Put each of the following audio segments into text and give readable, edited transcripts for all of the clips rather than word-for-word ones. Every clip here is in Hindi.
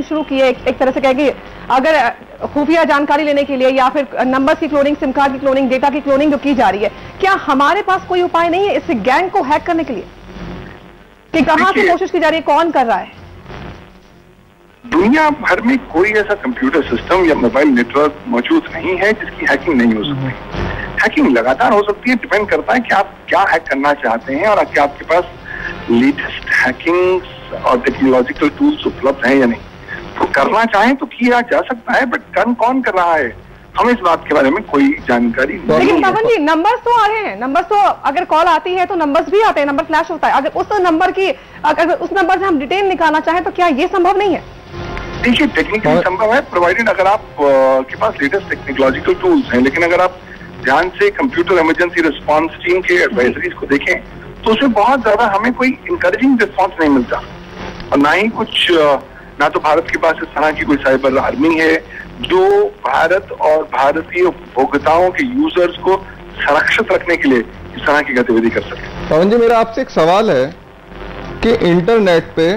शुरू की है एक तरह से कहेंगे, अगर खुफिया जानकारी लेने के लिए या फिर नंबर्स की क्लोनिंग, सिम कार्ड की क्लोनिंग, डेटा की क्लोनिंग जो की जा रही है, क्या हमारे पास कोई उपाय नहीं है इस गैंग को हैक करने के लिए? कि कहां से कोशिश की जा रही है, कौन कर रहा है? दुनिया भर में कोई ऐसा कंप्यूटर सिस्टम या मोबाइल नेटवर्क मौजूद नहीं है जिसकी हैकिंग नहीं हो सकती। हैकिंग लगातार हो सकती है, डिपेंड करता है कि आप क्या हैक करना चाहते हैं और क्या आपके पास लेटेस्ट हैकिंग और टेक्नोलॉजिकल टूल्स उपलब्ध हैं या नहीं। तो करना चाहें तो किया जा सकता है, बट कौन कर रहा है हमें इस बात के बारे में कोई जानकारी नहीं। लेकिन पवन जी, नंबर्स तो आ रहे हैं, नंबर्स तो अगर कॉल आती है तो नंबर्स भी आते हैं, नंबर फ्लैश होता है। अगर उस नंबर से हम डिटेल निकालना चाहें तो क्या ये संभव नहीं है? देखिए, टेक्निकली संभव है, प्रोवाइडेड अगर आप के पास लेटेस्ट टेक्नोलॉजिकल टूल्स हैं। लेकिन अगर आप ध्यान से कंप्यूटर इमरजेंसी रिस्पांस टीम के एडवाइजरीज को देखें तो उसमें बहुत ज्यादा हमें कोई इंकरेजिंग रिस्पांस नहीं मिलता, और ना ही कुछ, ना तो भारत के पास इस तरह की कोई साइबर आर्मी है जो भारत और भारतीय उपभोक्ताओं के यूजर्स को सुरक्षित रखने के लिए इस तरह की गतिविधि कर सके। पवन जी, मेरा आपसे एक सवाल है कि इंटरनेट पे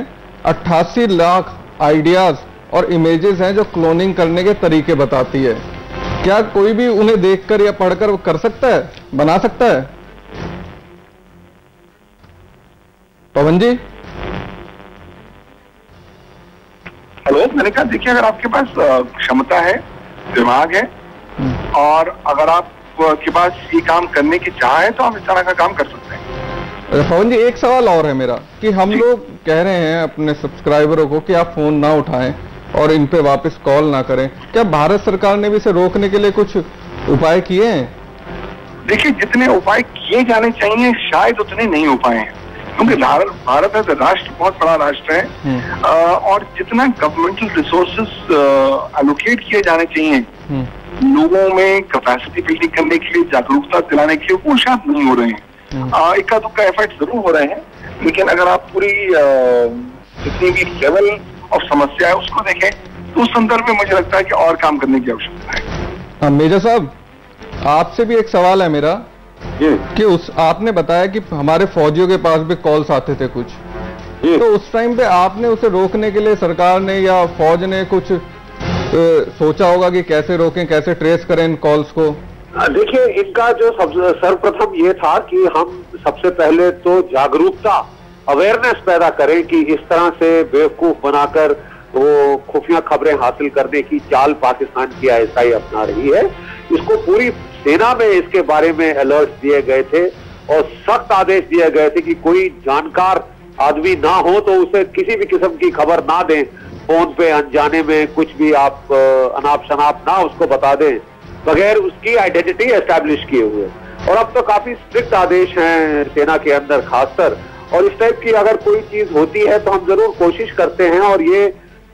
88 लाख आइडियाज और इमेजेस हैं जो क्लोनिंग करने के तरीके बताती है। क्या कोई भी उन्हें देखकर या पढ़कर वो कर सकता है, बना सकता है? पवन जी, हेलो, मैंने कहा देखिए, अगर आपके पास क्षमता है, दिमाग है और अगर आप के पास ये काम करने की चाह है तो आप इस तरह का काम कर सकते हैं। पवन जी, एक सवाल और है मेरा कि हम लोग कह रहे हैं अपने सब्सक्राइबरों को कि आप फोन ना उठाएं और इन पे वापस कॉल ना करें। क्या भारत सरकार ने भी इसे रोकने के लिए कुछ उपाय किए हैं? देखिए, जितने उपाय किए जाने चाहिए शायद उतने नहीं हो पाए हैं, क्योंकि भारत है राष्ट्र, बहुत बड़ा राष्ट्र है, और जितना गवर्नमेंटल रिसोर्सेज एलोकेट किए जाने चाहिए लोगों में कैपेसिटी बिल्डिंग करने के लिए, जागरूकता दिलाने के लिए, वो शायद नहीं हो रहे हैं। इक्का दुक्का एफर्ट जरूर हो रहे हैं, लेकिन अगर आप पूरी जितनी भी लेवल ऑफ समस्या है उसको देखें तो उस संदर्भ में मुझे लगता है कि और काम करने की आवश्यकता है। मेजर साहब, आपसे भी एक सवाल है मेरा कि आपने बताया कि हमारे फौजियों के पास भी कॉल्स आते थे कुछ, तो उस टाइम पे आपने उसे रोकने के लिए सरकार ने या फौज ने कुछ सोचा होगा कि कैसे रोकें, कैसे ट्रेस करें इन कॉल्स को? देखिए, इनका जो सर्वप्रथम ये था कि हम सबसे पहले तो जागरूकता, अवेयरनेस पैदा करें कि इस तरह से बेवकूफ बनाकर वो खुफिया खबरें हासिल करने की चाल पाकिस्तान की आईएसआई अपना रही है। इसको पूरी सेना में इसके बारे में अलर्ट दिए गए थे और सख्त आदेश दिए गए थे कि कोई जानकार आदमी ना हो तो उसे किसी भी किस्म की खबर ना दें, फोन पे अनजाने में कुछ भी आप अनाप शनाप ना उसको बता दें बगैर उसकी आइडेंटिटी एस्टैब्लिश किए हुए। और अब तो काफी स्ट्रिक्ट आदेश हैं सेना के अंदर खासकर, और इस टाइप की अगर कोई चीज होती है तो हम जरूर कोशिश करते हैं, और ये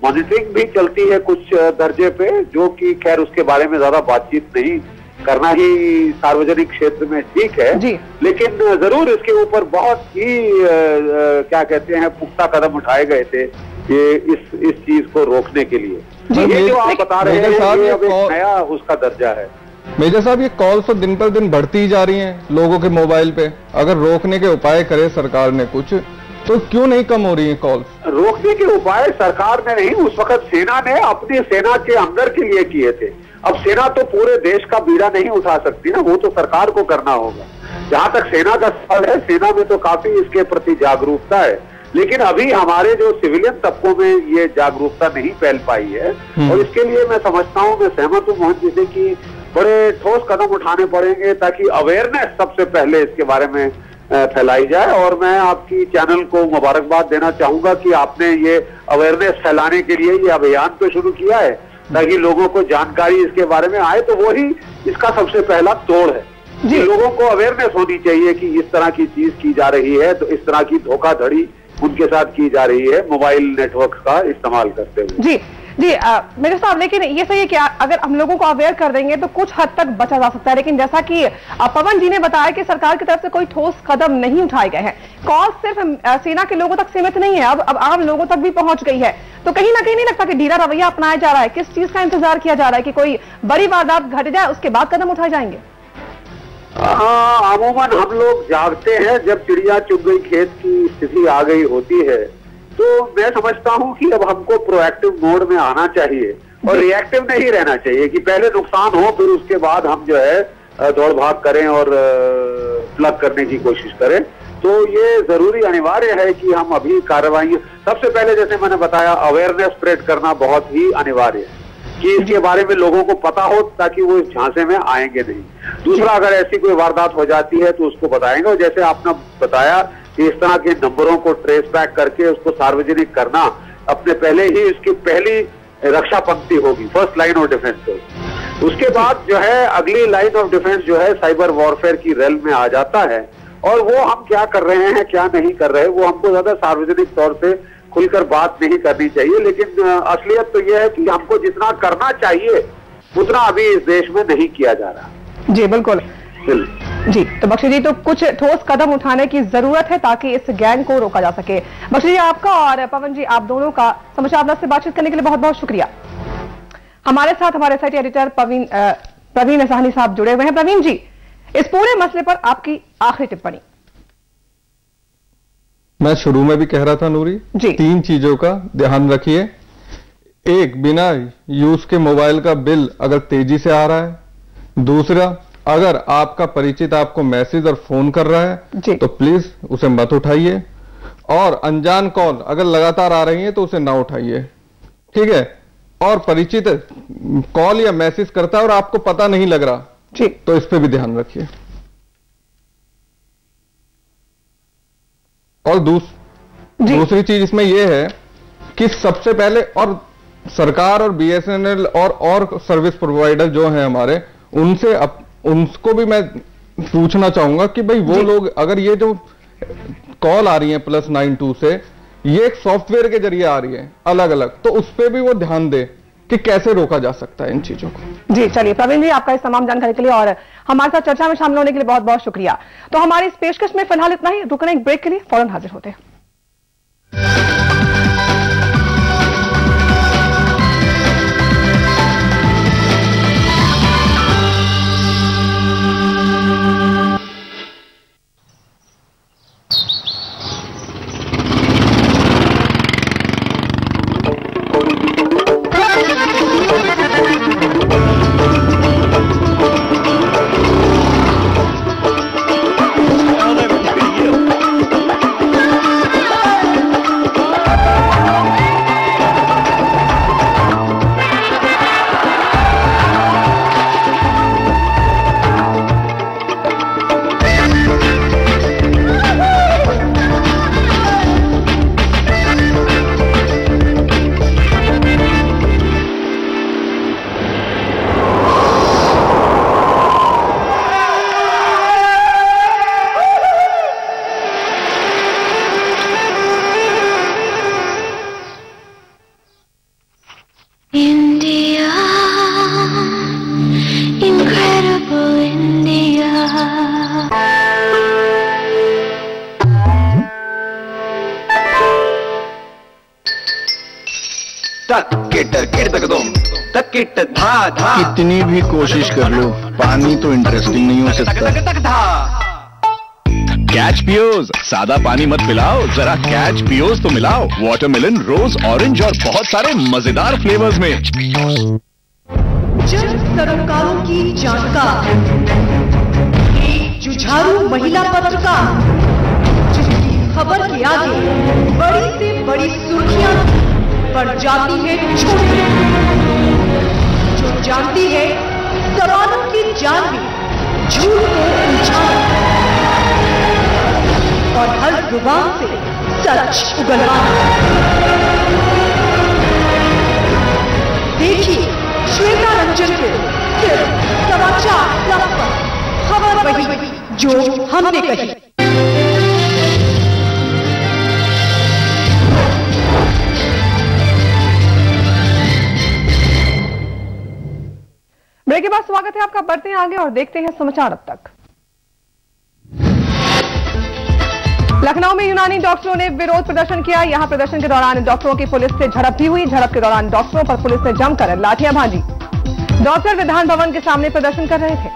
मॉनिटरिंग भी चलती है कुछ दर्जे पे, जो कि खैर उसके बारे में ज्यादा बातचीत नहीं करना ही सार्वजनिक क्षेत्र में ठीक है, लेकिन जरूर इसके ऊपर बहुत ही क्या कहते हैं पुख्ता कदम उठाए गए थे ये इस चीज को रोकने के लिए। ये जो आप बता रहे हैं ये अब एक नया उसका दर्जा है। मेजर साहब, ये कॉल्स तो दिन पर दिन बढ़ती ही जा रही हैं लोगों के मोबाइल पे। अगर रोकने के उपाय करे सरकार ने कुछ, तो क्यों नहीं कम हो रही है कॉल्स? रोकने के उपाय सरकार ने नहीं, उस वक्त सेना ने अपनी सेना के अंदर के लिए किए थे। अब सेना तो पूरे देश का बीड़ा नहीं उठा सकती ना, वो तो सरकार को करना होगा। जहां तक सेना का सवाल है, सेना में तो काफी इसके प्रति जागरूकता है, लेकिन अभी हमारे जो सिविलियन तबकों में ये जागरूकता नहीं फैल पाई है, और इसके लिए मैं समझता हूँ, मैं सहमत हूँ मोहन जी से कि बड़े ठोस कदम उठाने पड़ेंगे ताकि अवेयरनेस सबसे पहले इसके बारे में फैलाई जाए। और मैं आपकी चैनल को मुबारकबाद देना चाहूंगा कि आपने ये अवेयरनेस फैलाने के लिए ये अभियान तो शुरू किया है ताकि लोगों को जानकारी इसके बारे में आए, तो वही इसका सबसे पहला तोड़ है जी। लोगों को अवेयरनेस होनी चाहिए कि इस तरह की चीज की जा रही है, तो इस तरह की धोखाधड़ी उनके साथ की जा रही है मोबाइल नेटवर्क का इस्तेमाल करते हुए। जी जी, मेरे साहब, लेकिन ये सही है कि अगर हम लोगों को अवेयर कर देंगे तो कुछ हद तक बचा जा सकता है, लेकिन जैसा कि पवन जी ने बताया कि सरकार की तरफ से कोई ठोस कदम नहीं उठाए गए हैं। कॉल सिर्फ सेना के लोगों तक सीमित नहीं है, अब आम लोगों तक भी पहुंच गई है, तो कहीं ना कहीं नहीं लगता कि ढीला रवैया अपनाया जा रहा है? किस चीज का इंतजार किया जा रहा है कि कोई बड़ी वारदात घट जाए उसके बाद कदम उठाए जाएंगे? अमूमन हम लोग जागते हैं जब चिड़िया चुग गई खेत की स्थिति आ गई होती है, तो मैं समझता हूं कि अब हमको प्रोएक्टिव मोड में आना चाहिए और रिएक्टिव नहीं रहना चाहिए कि पहले नुकसान हो फिर उसके बाद हम जो है दौड़ भाग करें और प्लग करने की कोशिश करें। तो ये जरूरी अनिवार्य है कि हम अभी कार्रवाई, सबसे पहले जैसे मैंने बताया अवेयरनेस स्प्रेड करना बहुत ही अनिवार्य है कि इसके बारे में लोगों को पता हो ताकि वो इस झांसे में आएंगे नहीं। दूसरा, अगर ऐसी कोई वारदात हो जाती है तो उसको बताएंगे, और जैसे आपने बताया कि इस तरह के नंबरों को ट्रेस बैक करके उसको सार्वजनिक करना अपने पहले ही इसकी पहली रक्षा पंक्ति होगी, फर्स्ट लाइन ऑफ डिफेंस होगी। उसके बाद जो है अगली लाइन ऑफ डिफेंस जो है साइबर वॉरफेयर की रेल में आ जाता है, और वो हम क्या कर रहे हैं क्या नहीं कर रहे वो हमको ज्यादा सार्वजनिक तौर से खुलकर बात नहीं करनी चाहिए, लेकिन असलियत तो यह है कि हमको जितना करना चाहिए उतना अभी इस देश में नहीं किया जा रहा। जी बिल्कुल जी। तो बख्शी जी, तो कुछ ठोस कदम उठाने की जरूरत है ताकि इस गैंग को रोका जा सके। बख्शी जी, आपका और पवन जी, आप दोनों का समाचार प्लस से बातचीत करने के लिए बहुत बहुत शुक्रिया। हमारे साथ हमारे साइट एडिटर प्रवीण साहनी साहब जुड़े हुए हैं। प्रवीण जी, इस पूरे मसले पर आपकी आखिरी टिप्पणी। मैं शुरू में भी कह रहा था नूरी जी, 3 चीजों का ध्यान रखिए। एक, बिना यूज के मोबाइल का बिल अगर तेजी से आ रहा है। दूसरा, अगर आपका परिचित आपको मैसेज और फोन कर रहा है तो प्लीज उसे मत उठाइए, और अनजान कॉल अगर लगातार आ रही है तो उसे ना उठाइए, ठीक है। और परिचित कॉल या मैसेज करता है और आपको पता नहीं लग रहा जी, तो इस पे भी ध्यान रखिए। और दूसरी चीज इसमें यह है कि सबसे पहले, और सरकार और BSNL और सर्विस प्रोवाइडर जो हैं हमारे, उनको भी मैं पूछना चाहूंगा कि भाई वो लोग, अगर ये जो कॉल आ रही है +92 से, ये एक सॉफ्टवेयर के जरिए आ रही है अलग अलग, तो उस पर भी वो ध्यान दे कि कैसे रोका जा सकता है इन चीजों को। जी चलिए प्रवीण जी, आपका इस तमाम जानकारी के लिए और हमारे साथ चर्चा में शामिल होने के लिए बहुत बहुत शुक्रिया। तो हमारी इस पेशकश में फिलहाल इतना ही, रुकने एक ब्रेक के लिए, फौरन हाजिर होते हैं। कितनी भी कोशिश कर लो, पानी तो इंटरेस्टिंग नहीं हो सकता। कैच पियोज, सादा पानी मत पिलाओ, जरा कैच पियोज तो मिलाओ। वाटरमेलन, रोज, ऑरेंज और बहुत सारे मजेदार फ्लेवर्स में। जन सरोकारों की जानकार, एक जुझारू महिला पत्रकार, जिसकी खबर के आगे बड़ी से बड़ी सुर्खियां पड़ जाती है छोटी, जो जानती है सवालों की जाल में झूठ को उलझाना और हर जुबान से सच उगलवाना। देखिए श्वेता रंजन को सिर्फ समाचार प्लस पर, खबर वही जो हमने कही। ब्रेक के बाद स्वागत है आपका। बढ़ते हैं आगे और देखते हैं समाचार अब तक। लखनऊ में यूनानी डॉक्टरों ने विरोध प्रदर्शन किया। यहां प्रदर्शन के दौरान डॉक्टरों की पुलिस से झड़प भी हुई। झड़प के दौरान डॉक्टरों पर पुलिस ने जमकर लाठियां भांजी। डॉक्टर विधान भवन के सामने प्रदर्शन कर रहे थे।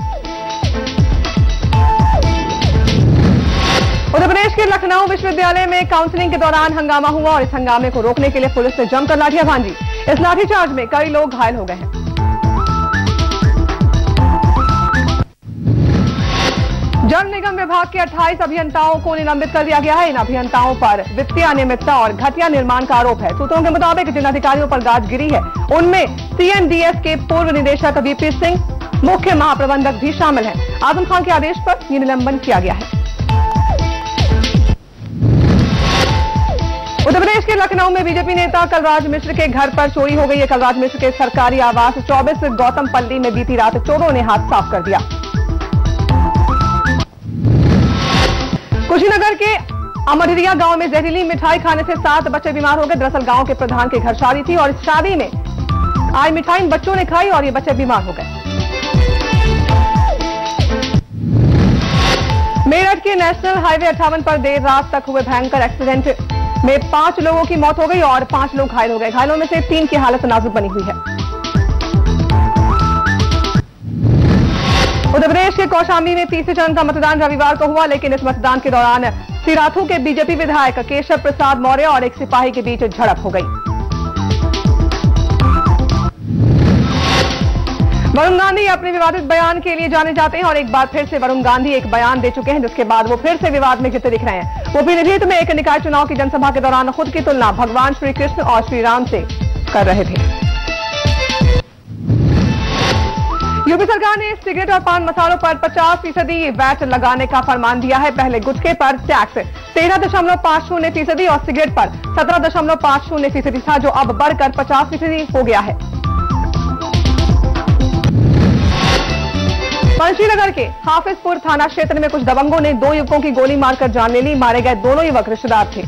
उत्तर प्रदेश के लखनऊ विश्वविद्यालय में काउंसलिंग के दौरान हंगामा हुआ और इस हंगामे को रोकने के लिए पुलिस ने जमकर लाठियां भांजी। इस लाठीचार्ज में कई लोग घायल हो गए हैं। जल निगम विभाग के 28 अभियंताओं को निलंबित कर दिया गया है। इन अभियंताओं पर वित्तीय अनियमितता और घटिया निर्माण का आरोप है। सूत्रों के मुताबिक जिन अधिकारियों पर गाज गिरी है उनमें CNDS के पूर्व निदेशक VP सिंह, मुख्य महाप्रबंधक भी शामिल हैं। आजम खान के आदेश पर यह निलंबन किया गया है। उत्तर प्रदेश के लखनऊ में बीजेपी नेता कलराज मिश्र के घर पर चोरी हो गई है। कलराज मिश्र के सरकारी आवास 24 गौतम पल्ली में बीती रात चोरों ने हाथ साफ कर दिया। कुशीनगर के अमरिया गांव में जहरीली मिठाई खाने से 7 बच्चे बीमार हो गए। दरअसल गांव के प्रधान के घर शादी थी और इस शादी में आई मिठाई इन बच्चों ने खाई और ये बच्चे बीमार हो गए। मेरठ के नेशनल हाईवे 58 पर देर रात तक हुए भयंकर एक्सीडेंट में 5 लोगों की मौत हो गई और 5 लोग घायल हो गए। घायलों में से 3 की हालत नाजुक बनी हुई है। उत्तर प्रदेश के कौशाम्बी में तीसरे चरण का मतदान रविवार को हुआ, लेकिन इस मतदान के दौरान सिराथू के बीजेपी विधायक केशव प्रसाद मौर्य और एक सिपाही के बीच झड़प हो गई। वरुण गांधी अपने विवादित बयान के लिए जाने जाते हैं और एक बार फिर से वरुण गांधी एक बयान दे चुके हैं, जिसके बाद वो फिर से विवाद में घिरते दिख रहे हैं। वो पीलीभीत में एक निकाय चुनाव की जनसभा के दौरान खुद की तुलना भगवान श्री कृष्ण और श्री राम से कर रहे थे। यूपी सरकार ने सिगरेट और पान मसालों पर 50% वैट लगाने का फरमान दिया है। पहले गुटखे पर टैक्स 13.50% और सिगरेट पर 17.50% था, जो अब बढ़कर 50% हो गया है। पंचीनगर के हाफिजपुर थाना क्षेत्र में कुछ दबंगों ने 2 युवकों की गोली मारकर जान ले ली। मारे गए दोनों युवक रिश्तेदार थे।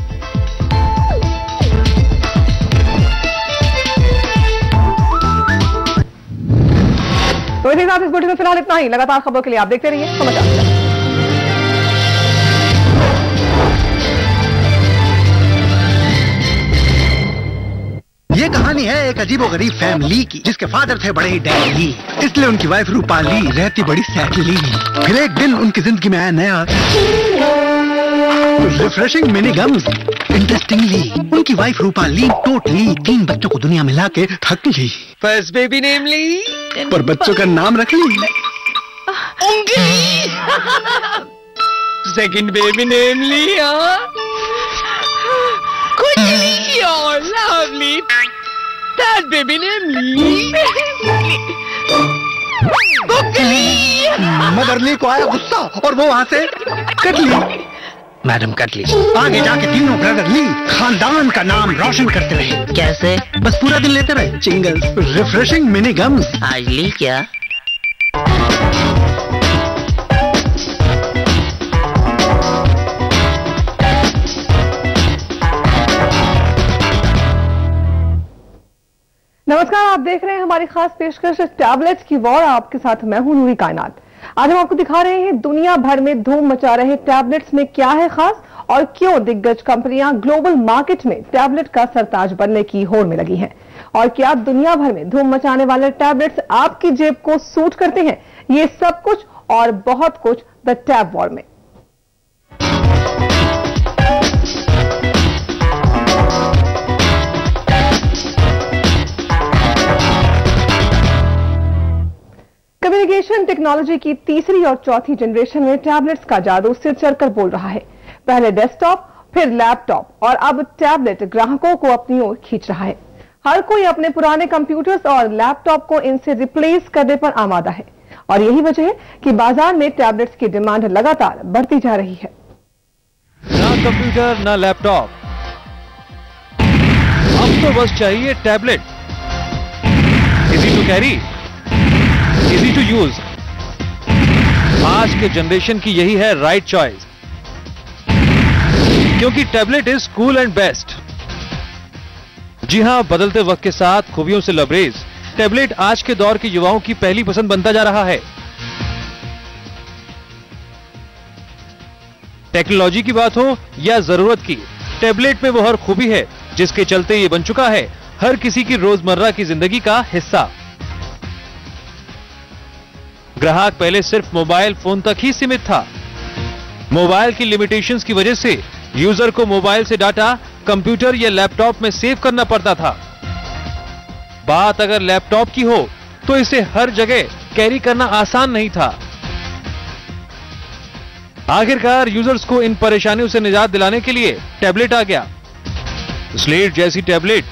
तो इसी साथ इस बुलेटिन में फिलहाल इतना ही। लगातार खबरों के लिए आप देखते रहिए समाचार। ये कहानी है एक अजीबोगरीब फैमिली की, जिसके फादर थे बड़े ही डैडी, इसलिए उनकी वाइफ रूपाली रहती बड़ी सैडली। फिर एक दिन उनकी जिंदगी में आया नया रिफ्रेशिंग मिनी गम्स। इंटरेस्टिंगली उनकी वाइफ रूपाली टोटली 3 बच्चों को दुनिया में लाके थक ली। फर्स्ट बेबी नेम ली, पर बच्चों का नाम रख ली उंगली। सेकंड बेबी नेम लिया कुंडली और लवली। थर्ड बेबी नेम ली बुकली। मदरली को आया गुस्सा और वो वहां से कट ली। मैडम कट ली। आगे जाके तीनों ब्रदर ली खानदान का नाम रोशन करते रहे। कैसे? बस पूरा दिन लेते रहे चिंगल्स, रिफ्रेशिंग मिनी गम्स। आज ली क्या? नमस्कार, आप देख रहे हैं हमारी खास पेशकश टैबलेट्स की वॉर। आपके साथ मैं हूं नूरी कायनात। आज हम आपको दिखा रहे हैं दुनिया भर में धूम मचा रहे टैबलेट्स में क्या है खास और क्यों दिग्गज कंपनियां ग्लोबल मार्केट में टैबलेट का सरताज बनने की होड़ में लगी हैं, और क्या दुनिया भर में धूम मचाने वाले टैबलेट्स आपकी जेब को सूट करते हैं। ये सब कुछ और बहुत कुछ द टैब वॉर में। कम्युनिकेशन टेक्नोलॉजी की तीसरी और चौथी जनरेशन में टैबलेट्स का जादू सिर चढ़कर बोल रहा है। पहले डेस्कटॉप, फिर लैपटॉप और अब टैबलेट ग्राहकों को अपनी ओर खींच रहा है। हर कोई अपने पुराने कंप्यूटर्स और लैपटॉप को इनसे रिप्लेस करने पर आमादा है, और यही वजह है कि बाजार में टैबलेट्स की डिमांड लगातार बढ़ती जा रही है। ना कंप्यूटर ना लैपटॉप, अब तो बस चाहिए tablet. Easy to carry, easy to use. आज के जनरेशन की यही है राइट चॉइस, क्योंकि tablet is cool and best. जी हां, बदलते वक्त के साथ खूबियों से लबरेज टैबलेट आज के दौर के युवाओं की पहली पसंद बनता जा रहा है। टेक्नोलॉजी की बात हो या जरूरत की, टैबलेट में वो हर खूबी है जिसके चलते ये बन चुका है हर किसी की रोजमर्रा की जिंदगी का हिस्सा। ग्राहक पहले सिर्फ मोबाइल फोन तक ही सीमित था, मोबाइल की लिमिटेशंस की वजह से यूजर को मोबाइल से डाटा कंप्यूटर या लैपटॉप में सेव करना पड़ता था। बात अगर लैपटॉप की हो तो इसे हर जगह कैरी करना आसान नहीं था। आखिरकार यूजर्स को इन परेशानियों से निजात दिलाने के लिए टैबलेट आ गया। स्लेट जैसी टैबलेट